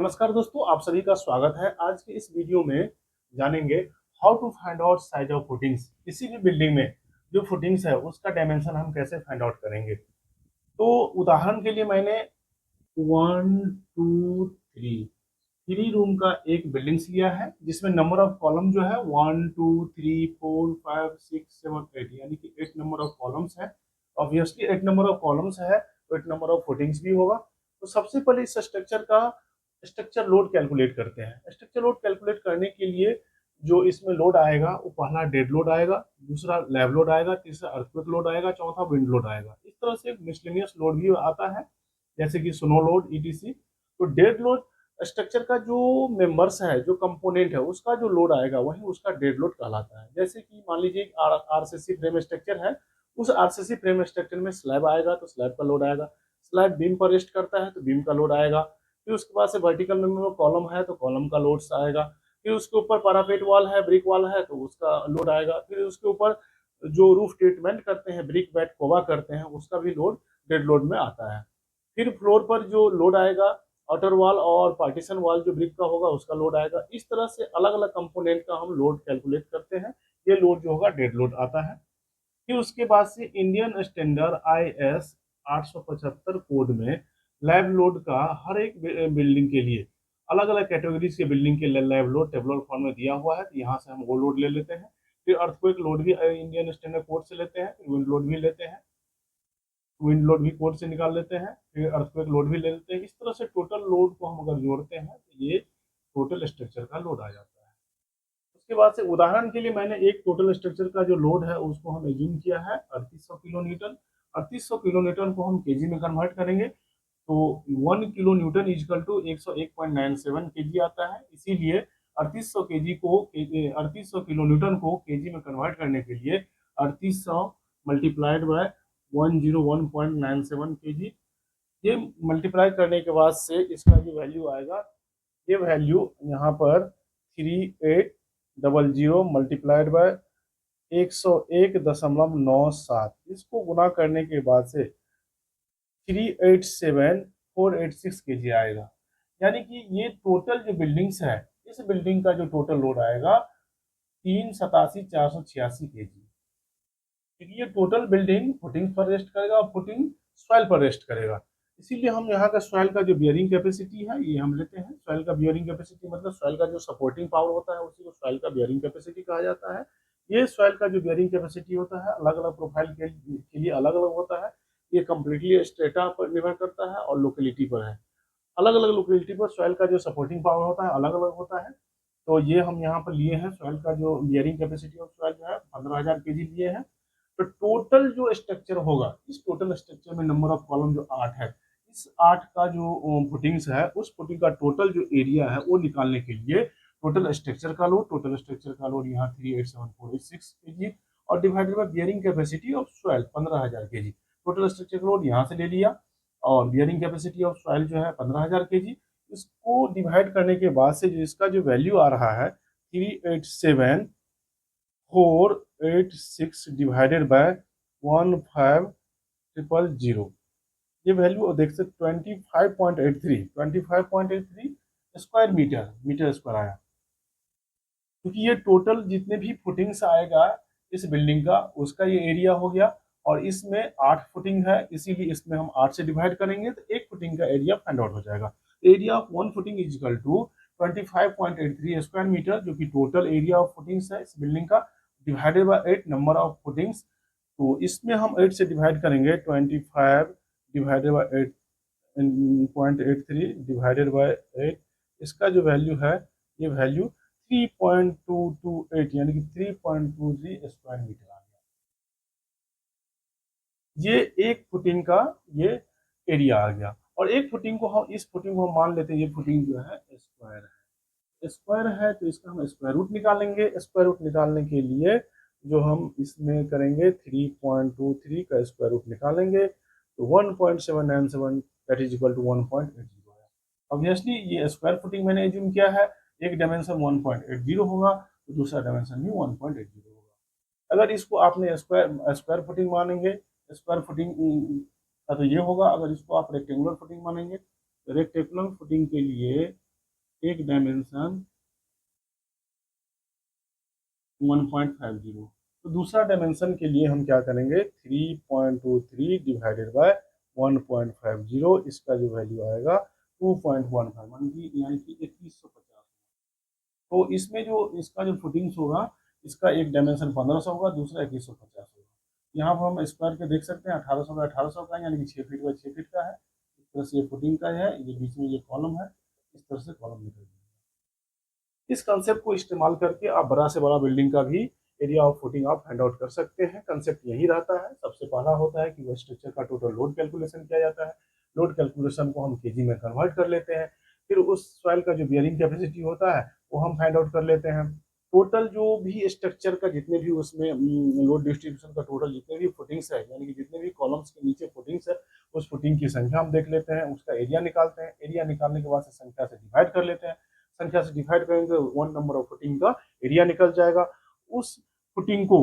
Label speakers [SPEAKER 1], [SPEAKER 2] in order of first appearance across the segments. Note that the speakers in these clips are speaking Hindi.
[SPEAKER 1] नमस्कार दोस्तों, आप सभी का स्वागत है। आज के इस वीडियो में जानेंगे how to find out size of footings. किसी भी बिल्डिंग में जो फुटिंग्स है उसका डायमेंशन हम कैसे फाइंड आउट करेंगे। तो उदाहरण के लिए मैंने 1 2 3 रूम का एक बिल्डिंग्स लिया है जिसमें नंबर ऑफ कॉलम जो है 1 2 3 4 5 6 7 8 यानी कि 8 नंबर ऑफ कॉलम्स है। ऑब्वियसली 8 नंबर ऑफ कॉलम्स है तो 8 नंबर ऑफ फुटिंग्स भी होगा। तो सबसे पहले इस स्ट्रक्चर का स्ट्रक्चर लोड कैलकुलेट करते हैं। स्ट्रक्चर लोड कैलकुलेट करने के लिए जो इसमें लोड आएगा वो पहला डेड लोड आएगा, दूसरा लैब लोड आएगा, तीसरा अर्थक्वेक लोड आएगा, चौथा विंड लोड आएगा। इस तरह से मिसलेनियस लोड भी आता है जैसे कि स्नो लोड ईटीसी। तो डेड लोड स्ट्रक्चर का जो मेंबर्स है, जो कंपोनेंट है, उसका जो लोड आएगा वही उसका डेड लोड कहलाता है। जैसे कि मान लीजिए आरसीसी फ्रेम स्ट्रक्चर है, उस आरसीसी फ्रेम स्ट्रक्चर में स्लैब आएगा तो स्लैब का लोड आएगा। स्लैब बीम पर रेस्ट करता है तो बीम का लोड आएगा। फिर उसके बाद से वर्टिकल मेंबर में कॉलम है तो कॉलम का लोड आएगा। फिर उसके ऊपर पैरापेट वॉल है, ब्रिक वॉल है तो उसका लोड आएगा। फिर उसके ऊपर जो रूफ ट्रीटमेंट करते हैं, ब्रिक बैट कोबा करते हैं, उसका भी लोड डेड लोड में आता है। फिर फ्लोर पर जो लोड आएगा, आउटर वॉल और पार्टीशन वॉल जो ब्रिक का होगा उसका लोड आएगा। इस तरह से अलग अलग कंपोनेंट का हम लोड कैलकुलेट करते हैं। ये लोड जो होगा डेड लोड आता है। फिर उसके बाद से इंडियन स्टैंडर्ड IS 875 कोड में लैब लोड का हर एक बिल्डिंग के लिए अलग अलग कैटेगरीज के बिल्डिंग के लिए लैब लोड टेबुलर फॉर्म में दिया हुआ है। तो यहाँ से हम वो लोड ले लेते हैं। फिर अर्थक्वेक लोड भी इंडियन स्टैंडर्ड कोड से लेते हैं, फिर विंड लोड भी लेते हैं, विंड लोड भी कोड से निकाल लेते हैं, फिर अर्थक्वेक लोड भी ले लेते हैं। इस तरह से टोटल लोड को हम अगर जोड़ते हैं तो ये टोटल स्ट्रक्चर का लोड आ जाता है। उसके बाद से उदाहरण के लिए मैंने एक टोटल स्ट्रक्चर का जो लोड है उसको हम एज्यूम किया है 3800 किलो न्यूटन। 3800 किलो न्यूटन को हम केजी में कन्वर्ट करेंगे तो 1 kilonewton equal to 101.97 KG आता है। इसीलिए 3800 किलो न्यूटन को केजी में कन्वर्ट करने के लिए 3800 मल्टीप्लाइड बाय 101.97 केजी। ये मल्टीप्लाई करने के बाद से इसका जो वैल्यू आएगा, ये वैल्यू यहाँ पर 3800 मल्टीप्लाइड बाय 101.97, इसको गुना करने के बाद से 387486 केजी आएगा। यानी कि ये टोटल जो बिल्डिंग्स है, इस बिल्डिंग का जो टोटल लोड आएगा 387,486 केजी। क्योंकि ये टोटल बिल्डिंग फुटिंग पर रेस्ट करेगा और फुटिंग सॉइल पर रेस्ट करेगा। इसीलिए हम यहाँ का सॉइल का जो बियरिंग कैपेसिटी है ये हम लेते हैं। सॉइल का बियरिंग कैपेसिटी मतलब सॉइल का जो सपोर्टिंग पावर होता है उसी को सॉइल का बियरिंग कैपेसिटी कहा जाता है। ये सॉइल का जो बियरिंग कैपेसिटी होता है अलग अलग प्रोफाइल के लिए अलग अलग होता है। ये कम्प्लीटली स्टेटा पर निर्भर करता है और लोकेलिटी पर है। अलग अलग लोकेलिटी पर सॉइल का जो सपोर्टिंग पावर होता है अलग अलग होता है। तो ये हम यहाँ पर लिए हैं सॉइल का जो बियरिंग कैपेसिटी ऑफ सॉइल जो है 15,000 केजी लिए हैं। तो टोटल जो स्ट्रक्चर होगा, इस टोटल स्ट्रक्चर में नंबर ऑफ कॉलम जो 8 है, इस 8 का जो फुटिंग्स है उस फुटिंग का टोटल जो एरिया है वो निकालने के लिए टोटल स्ट्रक्चर का लोड यहाँ 387486 केजी और divided by bearing capacity of soil 15,000 KG. Total structure load यहाँ से ले लिया और बियरिंग कैपेसिटी ऑफ सॉइल जो है 15,000 केजी। इसको डिवाइड करने के बाद से जो इसका जो वैल्यू आ रहा है 387486 डिवाइडेड बाय 15,000, ये वैल्यू देख सकते 25.83 स्क्वायर मीटर स्क्वायर आया। क्योंकि ये टोटल जितने भी फुटिंग्स आएगा इस बिल्डिंग का उसका ये एरिया हो गया और इसमें 8 फुटिंग है, इसीलिए इसमें हम 8 से डिवाइड करेंगे तो एक फुटिंग का एरिया फाइंड आउट हो जाएगा। Area of one footing is equal to 25.83 square metre, जो कि टोटल एरिया ऑफ फुटिंग्स है इस बिल्डिंग का, divided by 8 number of footings. तो इसमें हम 8 से डिवाइड करेंगे 25 डिवाइडेड बाय 8.83 डिवाइडेड बाय 8, इसका जो वैल्यू है ये वैल्यू 3.228 यानी कि 3.23 स्क्वायर मीटर आ गया। ये एक फुटिंग का ये एरिया आ गया। और एक फुटिंग को हम इस फुटिंग को हम मान लेते हैं ये फुटिंग जो है स्क्वायर है तो इसका हम स्क्वायर रूट निकालेंगे। स्क्वायर रूट निकालने के लिए जो हम इसमें करेंगे 3.23 का स्क्वायर रूट निकालेंगे तो 1.797 दैट इज इक्वल टू 1.80 है। ऑब्वियसली ये स्क्वायर फुटिंग मैंने एज्यूम किया है, एक डायमेंशन 1.80 होगा तो दूसरा डायमेंशन भी 1.80 होगा। अगर इसको आपने स्क्वायर स्क्वायर फुटिंग मानेंगे, स्क्वायर फुटिंग का तो ये होगा। अगर इसको आप रेक्टेंगुलर फुटिंग मानेंगे तो रेक्टेंगुलर फुटिंग के लिए एक डायमेंशन 1.50। तो दूसरा डायमेंशन के लिए हम क्या करेंगे, 3.23 डिवाइडेड बाय 1.50, इसका जो वैल्यू आएगा 2.15, यानी कि 2150। तो इसमें जो इसका जो फुटिंग्स होगा, इसका एक डायमेंशन 1500 होगा, दूसरा 2150 होगा। यहाँ पर हम स्क्वायर के देख सकते हैं, 1800 का 1800 का है, यानी कि 6 फीट बाई 6 फीट का है। इस तरह से ये फुटिंग का है, ये बीच में ये कॉलम है, इस तरह से कॉलम निकल जाएगा। इस कंसेप्ट को इस्तेमाल करके आप बड़ा से बड़ा बिल्डिंग का भी एरिया ऑफ फुटिंग आप फाइंड आउट कर सकते हैं। कंसेप्ट यही रहता है। सबसे पहला होता है कि वो स्ट्रक्चर का टोटल लोड कैलकुलेशन किया जाता है। लोड कैलकुलेशन को हम केजी में कन्वर्ट कर लेते हैं। फिर उस सॉइल का जो बियरिंग कैपेसिटी होता है वो हम फाइंड आउट कर लेते हैं। टोटल जो भी स्ट्रक्चर का जितने भी उसमें लोड डिस्ट्रीब्यूशन का टोटल जितने भी फुटिंग्स है, यानी कि जितने भी कॉलम्स के नीचे फुटिंग्स है, उस फुटिंग की संख्या हम देख लेते हैं, उसका एरिया निकालते हैं। एरिया निकालने के बाद से संख्या से डिवाइड कर लेते हैं। संख्या से डिवाइड करेंगे, वन नंबर ऑफ फुटिंग का एरिया निकल जाएगा। उस फुटिंग को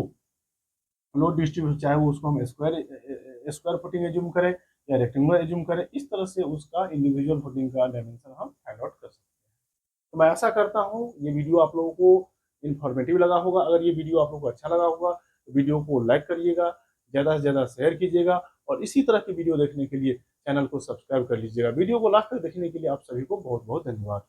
[SPEAKER 1] लोड डिस्ट्रीब्यूशन, चाहे वो उसको हम स्क्वायर स्क्वायर फुटिंग एज्यूम करें या रेक्टेंगुलर एज्यूम करें, इस तरह से उसका इंडिविजुअल फुटिंग का डायमेंशन हम फाइंड आउट कर सकते हैं। तो मैं ऐसा करता हूँ ये वीडियो आप लोगों को इन्फॉर्मेटिव लगा होगा। अगर ये वीडियो आप लोगों को अच्छा लगा होगा तो वीडियो को लाइक करिएगा, ज़्यादा से ज़्यादा शेयर कीजिएगा, और इसी तरह की वीडियो देखने के लिए चैनल को सब्सक्राइब कर लीजिएगा। वीडियो को लास्ट तक देखने के लिए आप सभी को बहुत बहुत धन्यवाद।